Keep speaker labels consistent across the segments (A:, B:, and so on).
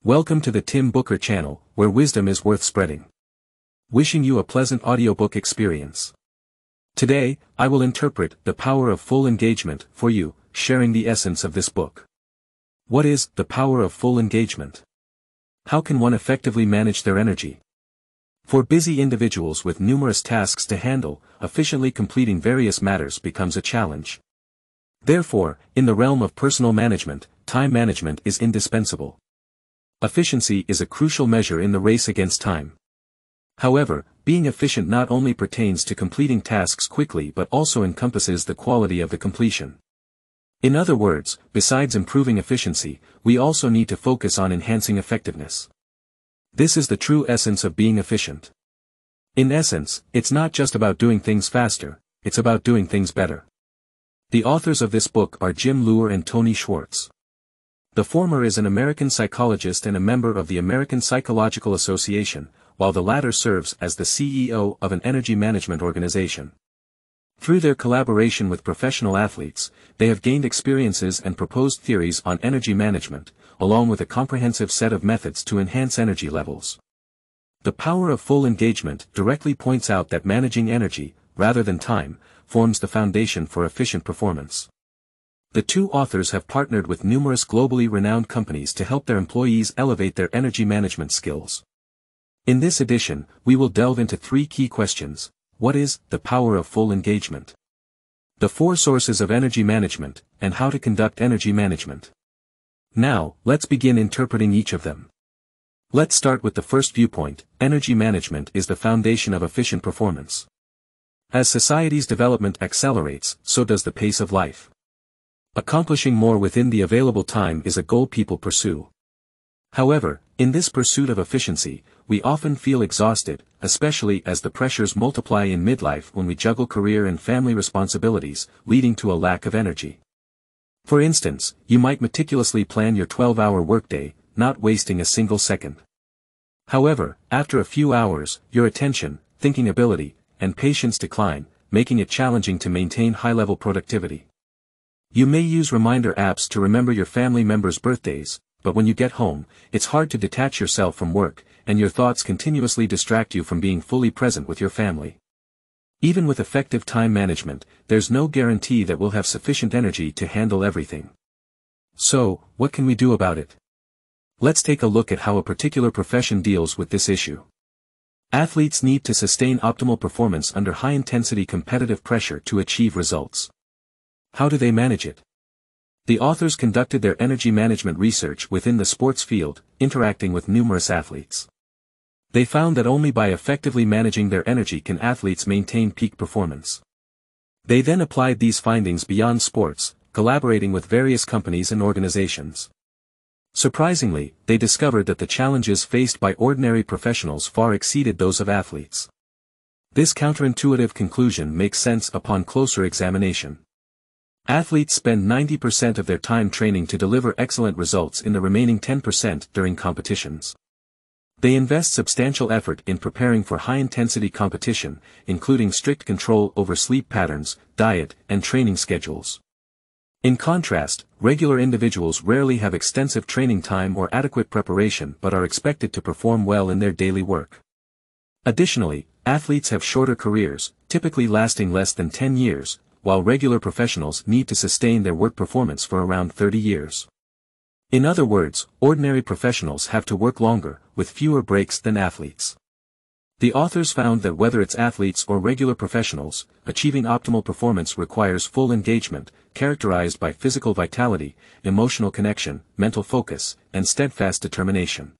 A: Welcome to the Tim Booker channel, where wisdom is worth spreading. Wishing you a pleasant audiobook experience. Today, I will interpret The Power of Full Engagement for you, sharing the essence of this book. What is the power of full engagement? How can one effectively manage their energy? For busy individuals with numerous tasks to handle, efficiently completing various matters becomes a challenge. Therefore, in the realm of personal management, time management is indispensable. Efficiency is a crucial measure in the race against time. However, being efficient not only pertains to completing tasks quickly but also encompasses the quality of the completion. In other words, besides improving efficiency, we also need to focus on enhancing effectiveness. This is the true essence of being efficient. In essence, it's not just about doing things faster, it's about doing things better. The authors of this book are Jim Loehr and Tony Schwartz. The former is an American psychologist and a member of the American Psychological Association, while the latter serves as the CEO of an energy management organization. Through their collaboration with professional athletes, they have gained experiences and proposed theories on energy management, along with a comprehensive set of methods to enhance energy levels. The Power of Full Engagement directly points out that managing energy, rather than time, forms the foundation for efficient performance. The two authors have partnered with numerous globally renowned companies to help their employees elevate their energy management skills. In this edition, we will delve into three key questions. What is the power of full engagement? The four sources of energy management, and how to conduct energy management. Now, let's begin interpreting each of them. Let's start with the first viewpoint. Energy management is the foundation of efficient performance. As society's development accelerates, so does the pace of life. Accomplishing more within the available time is a goal people pursue. However, in this pursuit of efficiency, we often feel exhausted, especially as the pressures multiply in midlife when we juggle career and family responsibilities, leading to a lack of energy. For instance, you might meticulously plan your 12-hour workday, not wasting a single second. However, after a few hours, your attention, thinking ability, and patience decline, making it challenging to maintain high-level productivity. You may use reminder apps to remember your family members' birthdays, but when you get home, it's hard to detach yourself from work, and your thoughts continuously distract you from being fully present with your family. Even with effective time management, there's no guarantee that we'll have sufficient energy to handle everything. So, what can we do about it? Let's take a look at how a particular profession deals with this issue. Athletes need to sustain optimal performance under high-intensity competitive pressure to achieve results. How do they manage it? The authors conducted their energy management research within the sports field, interacting with numerous athletes. They found that only by effectively managing their energy can athletes maintain peak performance. They then applied these findings beyond sports, collaborating with various companies and organizations. Surprisingly, they discovered that the challenges faced by ordinary professionals far exceeded those of athletes. This counterintuitive conclusion makes sense upon closer examination. Athletes spend 90% of their time training to deliver excellent results in the remaining 10% during competitions. They invest substantial effort in preparing for high-intensity competition, including strict control over sleep patterns, diet, and training schedules. In contrast, regular individuals rarely have extensive training time or adequate preparation but are expected to perform well in their daily work. Additionally, athletes have shorter careers, typically lasting less than 10 years, while regular professionals need to sustain their work performance for around 30 years. In other words, ordinary professionals have to work longer, with fewer breaks than athletes. The authors found that whether it's athletes or regular professionals, achieving optimal performance requires full engagement, characterized by physical vitality, emotional connection, mental focus, and steadfast determination.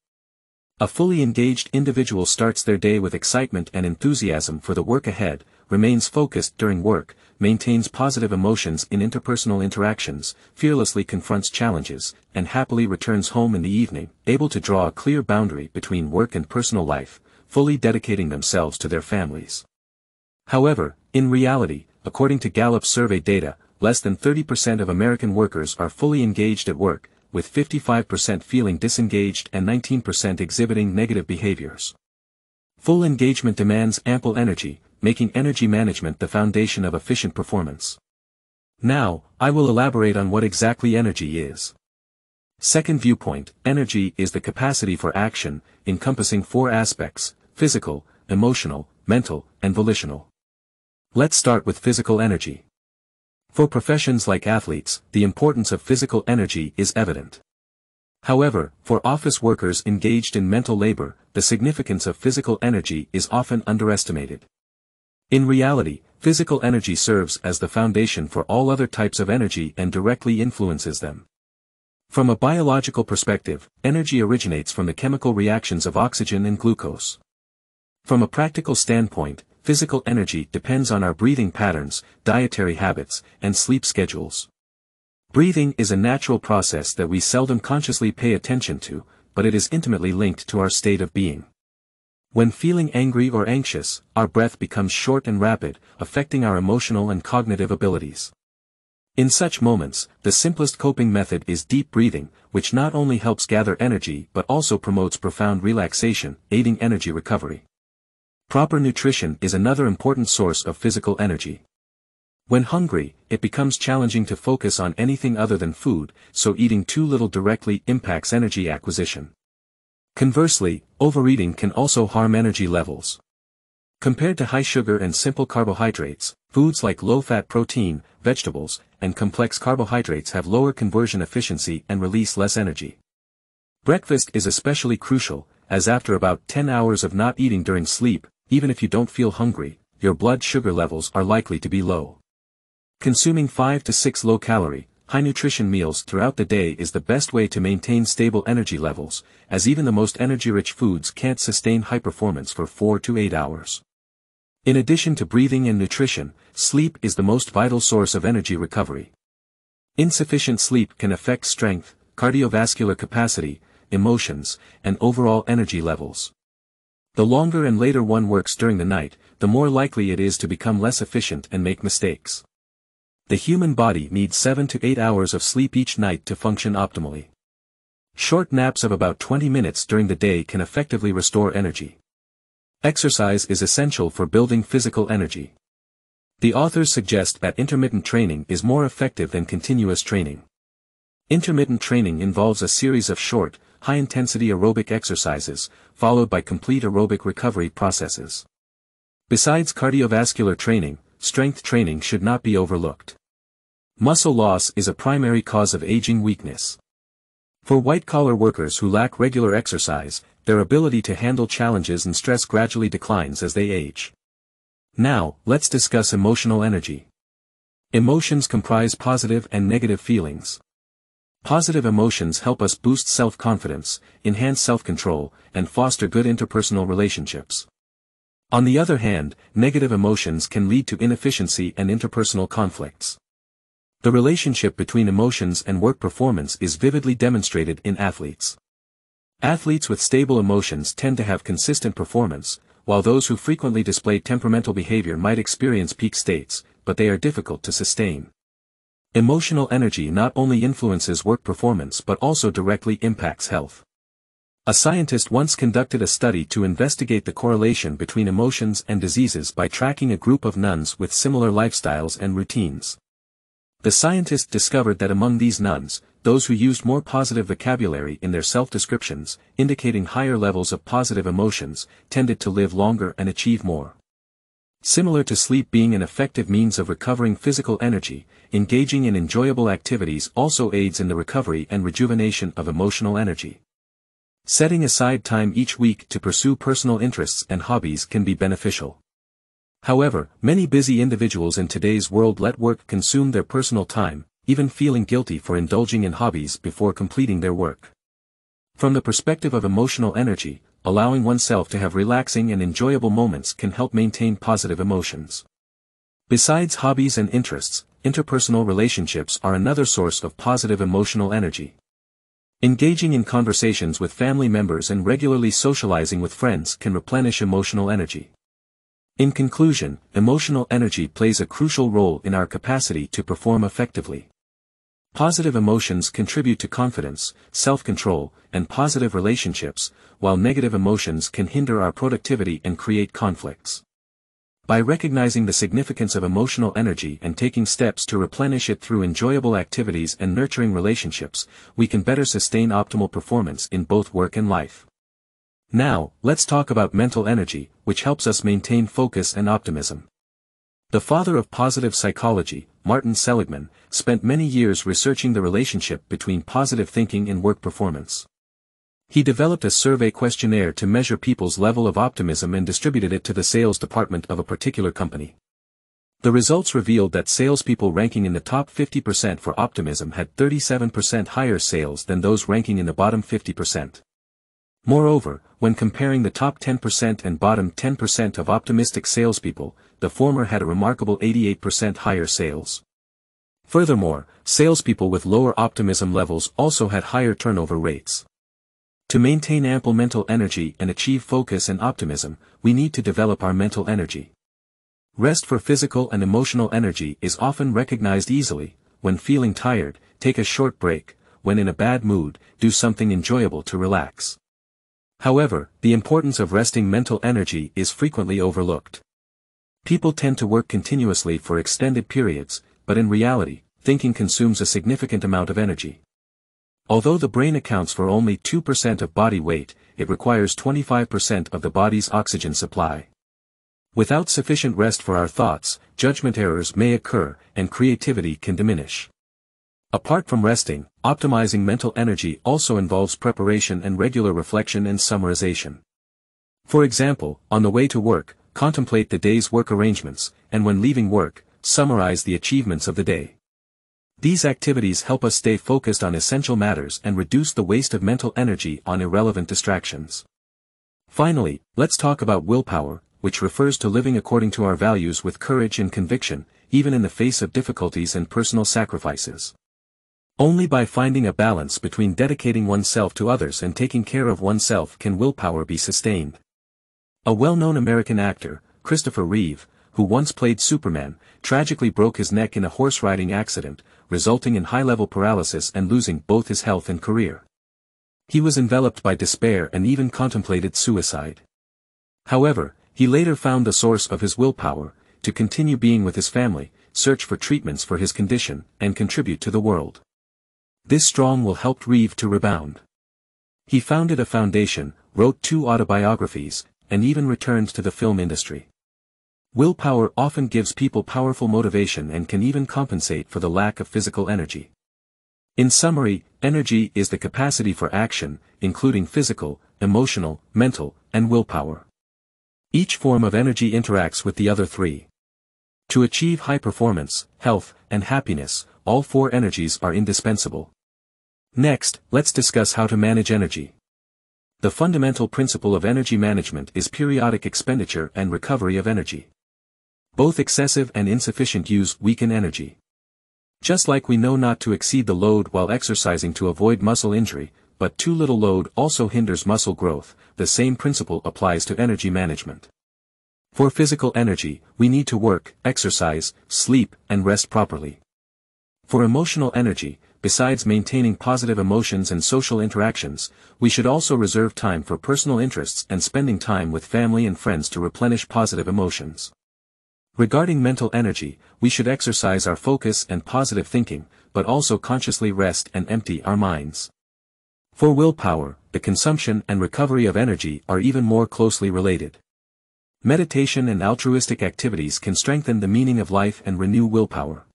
A: A fully engaged individual starts their day with excitement and enthusiasm for the work ahead, remains focused during work, maintains positive emotions in interpersonal interactions, fearlessly confronts challenges, and happily returns home in the evening, able to draw a clear boundary between work and personal life, fully dedicating themselves to their families. However, in reality, according to Gallup's survey data, less than 30% of American workers are fully engaged at work, with 55% feeling disengaged and 19% exhibiting negative behaviors. Full engagement demands ample energy, making energy management the foundation of efficient performance. Now, I will elaborate on what exactly energy is. Second viewpoint, energy is the capacity for action, encompassing four aspects: physical, emotional, mental, and volitional. Let's start with physical energy. For professions like athletes, the importance of physical energy is evident. However, for office workers engaged in mental labor, the significance of physical energy is often underestimated. In reality, physical energy serves as the foundation for all other types of energy and directly influences them. From a biological perspective, energy originates from the chemical reactions of oxygen and glucose. From a practical standpoint, physical energy depends on our breathing patterns, dietary habits, and sleep schedules. Breathing is a natural process that we seldom consciously pay attention to, but it is intimately linked to our state of being. When feeling angry or anxious, our breath becomes short and rapid, affecting our emotional and cognitive abilities. In such moments, the simplest coping method is deep breathing, which not only helps gather energy but also promotes profound relaxation, aiding energy recovery. Proper nutrition is another important source of physical energy. When hungry, it becomes challenging to focus on anything other than food, so eating too little directly impacts energy acquisition. Conversely, overeating can also harm energy levels. Compared to high sugar and simple carbohydrates, foods like low-fat protein, vegetables, and complex carbohydrates have lower conversion efficiency and release less energy. Breakfast is especially crucial, as after about 10 hours of not eating during sleep, even if you don't feel hungry, your blood sugar levels are likely to be low. Consuming 5 to 6 low-calorie, high-nutrition meals throughout the day is the best way to maintain stable energy levels, as even the most energy-rich foods can't sustain high performance for 4 to 8 hours. In addition to breathing and nutrition, sleep is the most vital source of energy recovery. Insufficient sleep can affect strength, cardiovascular capacity, emotions, and overall energy levels. The longer and later one works during the night, the more likely it is to become less efficient and make mistakes. The human body needs 7 to 8 hours of sleep each night to function optimally. Short naps of about 20 minutes during the day can effectively restore energy. Exercise is essential for building physical energy. The authors suggest that intermittent training is more effective than continuous training. Intermittent training involves a series of short, high-intensity aerobic exercises, followed by complete aerobic recovery processes. Besides cardiovascular training, strength training should not be overlooked. Muscle loss is a primary cause of aging weakness. For white-collar workers who lack regular exercise, their ability to handle challenges and stress gradually declines as they age. Now, let's discuss emotional energy. Emotions comprise positive and negative feelings. Positive emotions help us boost self-confidence, enhance self-control, and foster good interpersonal relationships. On the other hand, negative emotions can lead to inefficiency and interpersonal conflicts. The relationship between emotions and work performance is vividly demonstrated in athletes. Athletes with stable emotions tend to have consistent performance, while those who frequently display temperamental behavior might experience peak states, but they are difficult to sustain. Emotional energy not only influences work performance but also directly impacts health. A scientist once conducted a study to investigate the correlation between emotions and diseases by tracking a group of nuns with similar lifestyles and routines. The scientist discovered that among these nuns, those who used more positive vocabulary in their self-descriptions, indicating higher levels of positive emotions, tended to live longer and achieve more. Similar to sleep being an effective means of recovering physical energy, engaging in enjoyable activities also aids in the recovery and rejuvenation of emotional energy. Setting aside time each week to pursue personal interests and hobbies can be beneficial. However, many busy individuals in today's world let work consume their personal time, even feeling guilty for indulging in hobbies before completing their work. From the perspective of emotional energy, allowing oneself to have relaxing and enjoyable moments can help maintain positive emotions. Besides hobbies and interests, interpersonal relationships are another source of positive emotional energy. Engaging in conversations with family members and regularly socializing with friends can replenish emotional energy. In conclusion, emotional energy plays a crucial role in our capacity to perform effectively. Positive emotions contribute to confidence, self-control, and positive relationships, while negative emotions can hinder our productivity and create conflicts. By recognizing the significance of emotional energy and taking steps to replenish it through enjoyable activities and nurturing relationships, we can better sustain optimal performance in both work and life. Now, let's talk about mental energy, which helps us maintain focus and optimism. The father of positive psychology, Martin Seligman, spent many years researching the relationship between positive thinking and work performance. He developed a survey questionnaire to measure people's level of optimism and distributed it to the sales department of a particular company. The results revealed that salespeople ranking in the top 50% for optimism had 37% higher sales than those ranking in the bottom 50%. Moreover, when comparing the top 10% and bottom 10% of optimistic salespeople, the former had a remarkable 88% higher sales. Furthermore, salespeople with lower optimism levels also had higher turnover rates. To maintain ample mental energy and achieve focus and optimism, we need to develop our mental energy. Rest for physical and emotional energy is often recognized easily. When feeling tired, take a short break. When in a bad mood, do something enjoyable to relax. However, the importance of resting mental energy is frequently overlooked. People tend to work continuously for extended periods, but in reality, thinking consumes a significant amount of energy. Although the brain accounts for only 2% of body weight, it requires 25% of the body's oxygen supply. Without sufficient rest for our thoughts, judgment errors may occur, and creativity can diminish. Apart from resting, optimizing mental energy also involves preparation and regular reflection and summarization. For example, on the way to work, contemplate the day's work arrangements, and when leaving work, summarize the achievements of the day. These activities help us stay focused on essential matters and reduce the waste of mental energy on irrelevant distractions. Finally, let's talk about willpower, which refers to living according to our values with courage and conviction, even in the face of difficulties and personal sacrifices. Only by finding a balance between dedicating oneself to others and taking care of oneself can willpower be sustained. A well-known American actor, Christopher Reeve, who once played Superman, tragically broke his neck in a horse-riding accident, resulting in high-level paralysis and losing both his health and career. He was enveloped by despair and even contemplated suicide. However, he later found the source of his willpower, to continue being with his family, search for treatments for his condition, and contribute to the world. This strong will helped Reeve to rebound. He founded a foundation, wrote 2 autobiographies, and even returned to the film industry. Willpower often gives people powerful motivation and can even compensate for the lack of physical energy. In summary, energy is the capacity for action, including physical, emotional, mental, and willpower. Each form of energy interacts with the other 3. To achieve high performance, health, and happiness, all 4 energies are indispensable. Next, let's discuss how to manage energy. The fundamental principle of energy management is periodic expenditure and recovery of energy. Both excessive and insufficient use weaken energy. Just like we know not to exceed the load while exercising to avoid muscle injury, but too little load also hinders muscle growth, the same principle applies to energy management. For physical energy, we need to work, exercise, sleep, and rest properly. For emotional energy, besides maintaining positive emotions and social interactions, we should also reserve time for personal interests and spending time with family and friends to replenish positive emotions. Regarding mental energy, we should exercise our focus and positive thinking, but also consciously rest and empty our minds. For willpower, the consumption and recovery of energy are even more closely related. Meditation and altruistic activities can strengthen the meaning of life and renew willpower.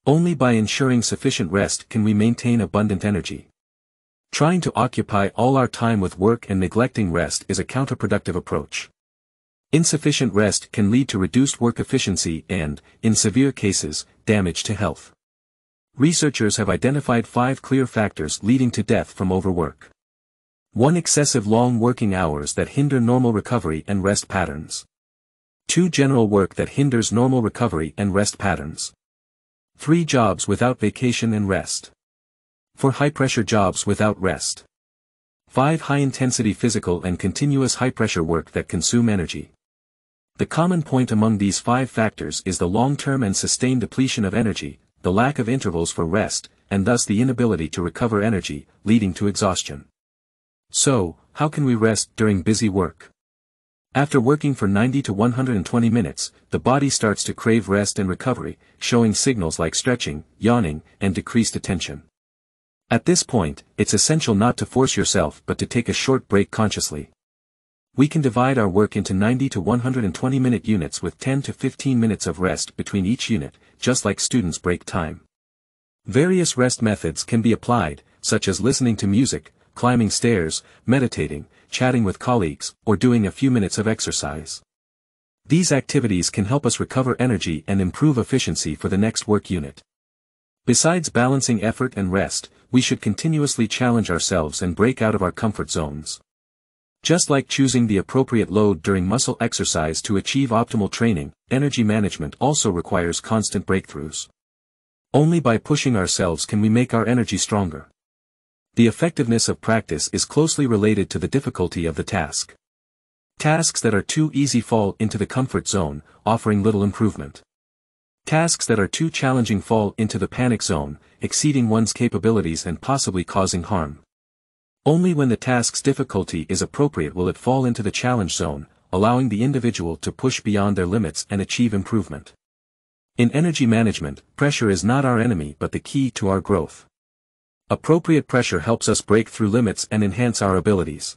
A: Only by ensuring sufficient rest can we maintain abundant energy. Trying to occupy all our time with work and neglecting rest is a counterproductive approach. Insufficient rest can lead to reduced work efficiency and, in severe cases, damage to health. Researchers have identified 5 clear factors leading to death from overwork. 1. Excessive long working hours that hinder normal recovery and rest patterns. 2. General work that hinders normal recovery and rest patterns. 3. Jobs without vacation and rest. 4. High-pressure jobs without rest. 5. High-intensity physical and continuous high-pressure work that consume energy. The common point among these 5 factors is the long-term and sustained depletion of energy, the lack of intervals for rest, and thus the inability to recover energy, leading to exhaustion. So, how can we rest during busy work? After working for 90 to 120 minutes, the body starts to crave rest and recovery, showing signals like stretching, yawning, and decreased attention. At this point, it's essential not to force yourself but to take a short break consciously. We can divide our work into 90 to 120 minute units with 10 to 15 minutes of rest between each unit, just like students' break time. Various rest methods can be applied, such as listening to music, climbing stairs, meditating, chatting with colleagues, or doing a few minutes of exercise. These activities can help us recover energy and improve efficiency for the next work unit. Besides balancing effort and rest, we should continuously challenge ourselves and break out of our comfort zones. Just like choosing the appropriate load during muscle exercise to achieve optimal training, energy management also requires constant breakthroughs. Only by pushing ourselves can we make our energy stronger. The effectiveness of practice is closely related to the difficulty of the task. Tasks that are too easy fall into the comfort zone, offering little improvement. Tasks that are too challenging fall into the panic zone, exceeding one's capabilities and possibly causing harm. Only when the task's difficulty is appropriate will it fall into the challenge zone, allowing the individual to push beyond their limits and achieve improvement. In energy management, pressure is not our enemy but the key to our growth. Appropriate pressure helps us break through limits and enhance our abilities.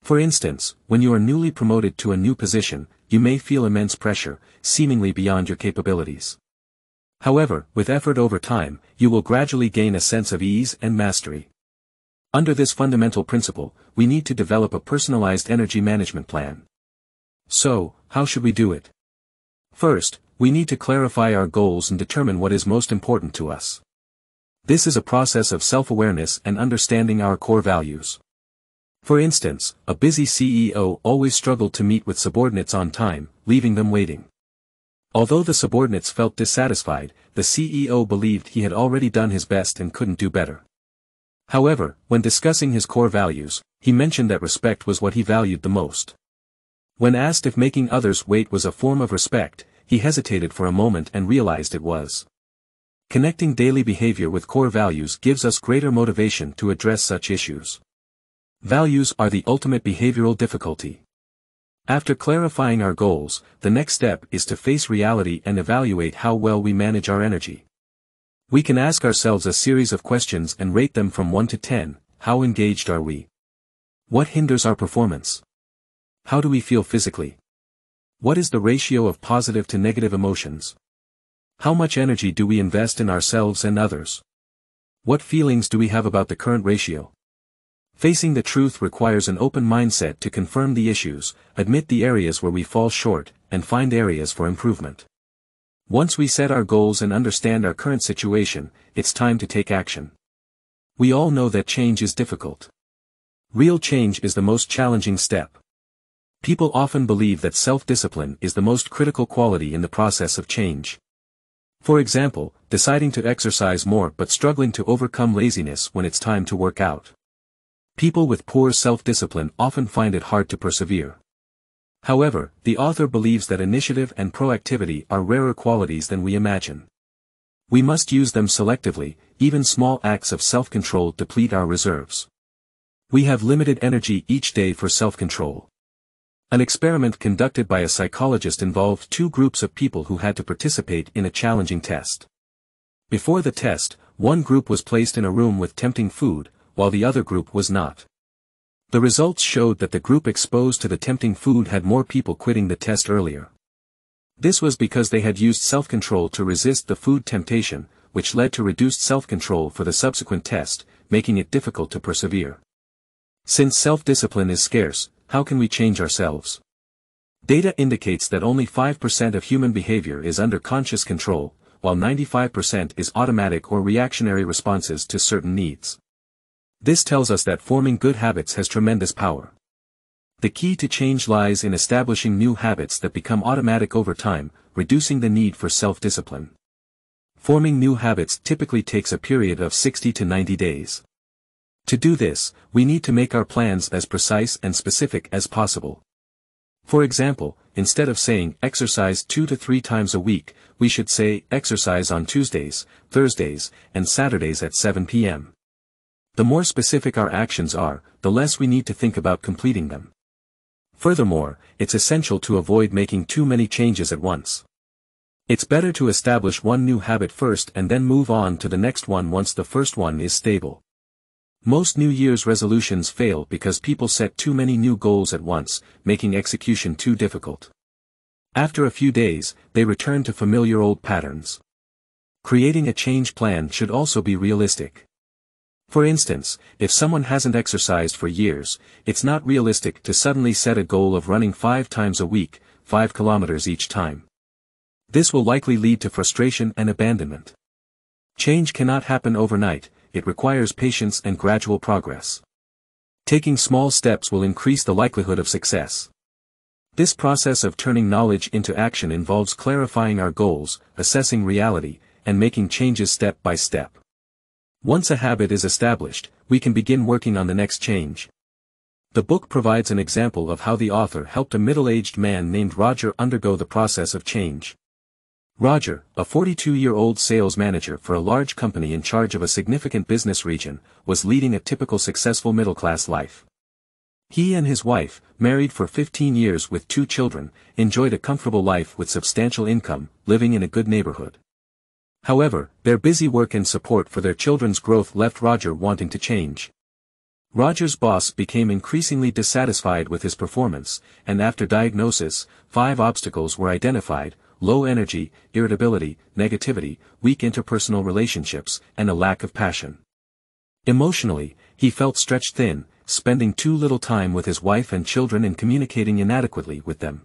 A: For instance, when you are newly promoted to a new position, you may feel immense pressure, seemingly beyond your capabilities. However, with effort over time, you will gradually gain a sense of ease and mastery. Under this fundamental principle, we need to develop a personalized energy management plan. So, how should we do it? First, we need to clarify our goals and determine what is most important to us. This is a process of self-awareness and understanding our core values. For instance, a busy CEO always struggled to meet with subordinates on time, leaving them waiting. Although the subordinates felt dissatisfied, the CEO believed he had already done his best and couldn't do better. However, when discussing his core values, he mentioned that respect was what he valued the most. When asked if making others wait was a form of respect, he hesitated for a moment and realized it was. Connecting daily behavior with core values gives us greater motivation to address such issues. Values are the ultimate behavioral difficulty. After clarifying our goals, the next step is to face reality and evaluate how well we manage our energy. We can ask ourselves a series of questions and rate them from 1 to 10. How engaged are we? What hinders our performance? How do we feel physically? What is the ratio of positive to negative emotions? How much energy do we invest in ourselves and others? What feelings do we have about the current ratio? Facing the truth requires an open mindset to confirm the issues, admit the areas where we fall short, and find areas for improvement. Once we set our goals and understand our current situation, it's time to take action. We all know that change is difficult. Real change is the most challenging step. People often believe that self-discipline is the most critical quality in the process of change. For example, deciding to exercise more but struggling to overcome laziness when it's time to work out. People with poor self-discipline often find it hard to persevere. However, the author believes that initiative and proactivity are rarer qualities than we imagine. We must use them selectively. Even small acts of self-control deplete our reserves. We have limited energy each day for self-control. An experiment conducted by a psychologist involved two groups of people who had to participate in a challenging test. Before the test, one group was placed in a room with tempting food, while the other group was not. The results showed that the group exposed to the tempting food had more people quitting the test earlier. This was because they had used self-control to resist the food temptation, which led to reduced self-control for the subsequent test, making it difficult to persevere. Since self-discipline is scarce, how can we change ourselves? Data indicates that only 5% of human behavior is under conscious control, while 95% is automatic or reactionary responses to certain needs. This tells us that forming good habits has tremendous power. The key to change lies in establishing new habits that become automatic over time, reducing the need for self-discipline. Forming new habits typically takes a period of 60 to 90 days. To do this, we need to make our plans as precise and specific as possible. For example, instead of saying exercise 2 to 3 times a week, we should say exercise on Tuesdays, Thursdays, and Saturdays at 7 p.m. The more specific our actions are, the less we need to think about completing them. Furthermore, it's essential to avoid making too many changes at once. It's better to establish one new habit first and then move on to the next one once the first one is stable. Most New Year's resolutions fail because people set too many new goals at once, making execution too difficult. After a few days, they return to familiar old patterns. Creating a change plan should also be realistic. For instance, if someone hasn't exercised for years, it's not realistic to suddenly set a goal of running 5 times a week, 5 kilometers each time. This will likely lead to frustration and abandonment. Change cannot happen overnight, it requires patience and gradual progress. Taking small steps will increase the likelihood of success. This process of turning knowledge into action involves clarifying our goals, assessing reality, and making changes step by step. Once a habit is established, we can begin working on the next change. The book provides an example of how the author helped a middle-aged man named Roger undergo the process of change. Roger, a 42-year-old sales manager for a large company in charge of a significant business region, was leading a typical successful middle-class life. He and his wife, married for 15 years with 2 children, enjoyed a comfortable life with substantial income, living in a good neighborhood. However, their busy work and support for their children's growth left Roger wanting to change. Roger's boss became increasingly dissatisfied with his performance, and after diagnosis, 5 obstacles were identified: low energy, irritability, negativity, weak interpersonal relationships, and a lack of passion. Emotionally, he felt stretched thin, spending too little time with his wife and children and communicating inadequately with them.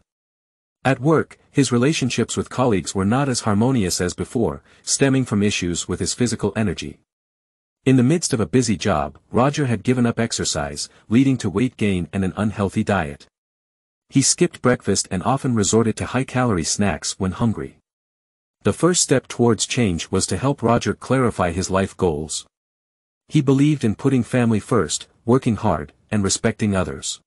A: At work, his relationships with colleagues were not as harmonious as before, stemming from issues with his physical energy. In the midst of a busy job, Roger had given up exercise, leading to weight gain and an unhealthy diet. He skipped breakfast and often resorted to high-calorie snacks when hungry. The first step towards change was to help Roger clarify his life goals. He believed in putting family first, working hard, and respecting others.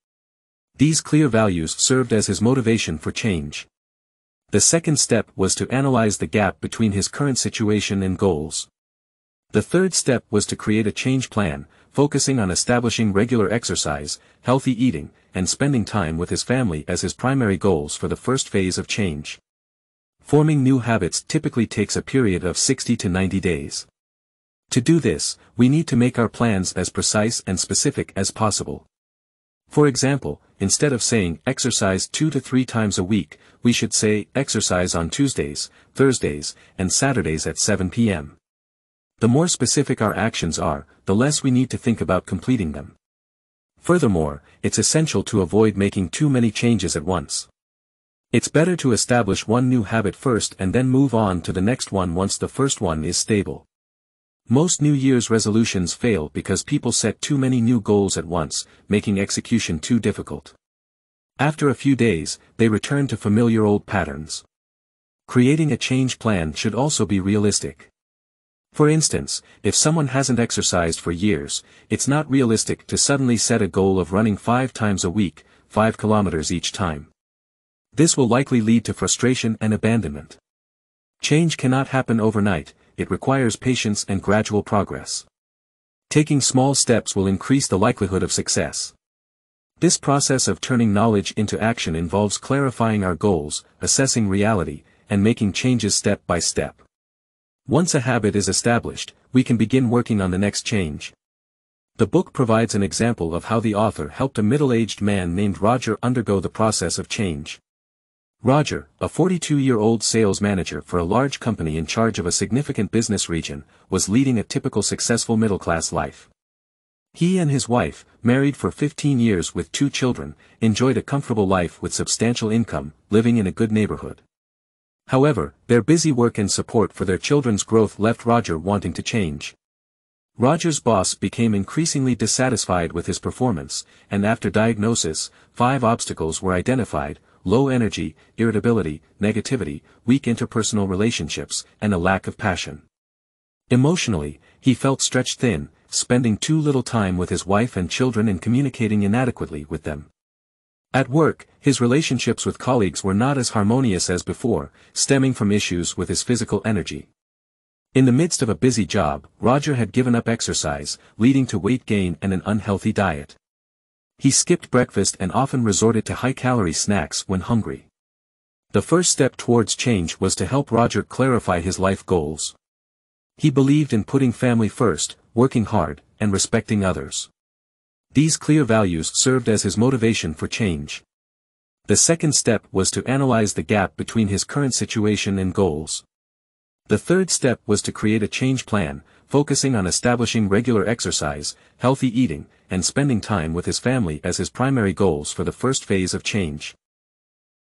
A: These clear values served as his motivation for change. The second step was to analyze the gap between his current situation and goals. The third step was to create a change plan, focusing on establishing regular exercise, healthy eating, and spending time with his family as his primary goals for the first phase of change. Forming new habits typically takes a period of 60 to 90 days. To do this, we need to make our plans as precise and specific as possible. For example, instead of saying exercise 2 to 3 times a week, we should say exercise on Tuesdays, Thursdays, and Saturdays at 7 p.m. The more specific our actions are, the less we need to think about completing them. Furthermore, it's essential to avoid making too many changes at once. It's better to establish one new habit first and then move on to the next one once the first one is stable. Most New Year's resolutions fail because people set too many new goals at once, making execution too difficult. After a few days, they return to familiar old patterns. Creating a change plan should also be realistic. For instance, if someone hasn't exercised for years, it's not realistic to suddenly set a goal of running 5 times a week, 5 kilometers each time. This will likely lead to frustration and abandonment. Change cannot happen overnight, it requires patience and gradual progress. Taking small steps will increase the likelihood of success. This process of turning knowledge into action involves clarifying our goals, assessing reality, and making changes step by step. Once a habit is established, we can begin working on the next change. The book provides an example of how the author helped a middle-aged man named Roger undergo the process of change. Roger, a 42-year-old sales manager for a large company in charge of a significant business region, was leading a typical successful middle-class life. He and his wife, married for 15 years with 2 children, enjoyed a comfortable life with substantial income, living in a good neighborhood. However, their busy work and support for their children's growth left Roger wanting to change. Roger's boss became increasingly dissatisfied with his performance, and after diagnosis, 5 obstacles were identified: low energy, irritability, negativity, weak interpersonal relationships, and a lack of passion. Emotionally, he felt stretched thin, spending too little time with his wife and children and communicating inadequately with them. At work, his relationships with colleagues were not as harmonious as before, stemming from issues with his physical energy. In the midst of a busy job, Roger had given up exercise, leading to weight gain and an unhealthy diet. He skipped breakfast and often resorted to high-calorie snacks when hungry. The first step towards change was to help Roger clarify his life goals. He believed in putting family first, working hard, and respecting others. These clear values served as his motivation for change. The second step was to analyze the gap between his current situation and goals. The third step was to create a change plan, focusing on establishing regular exercise, healthy eating, and spending time with his family as his primary goals for the first phase of change.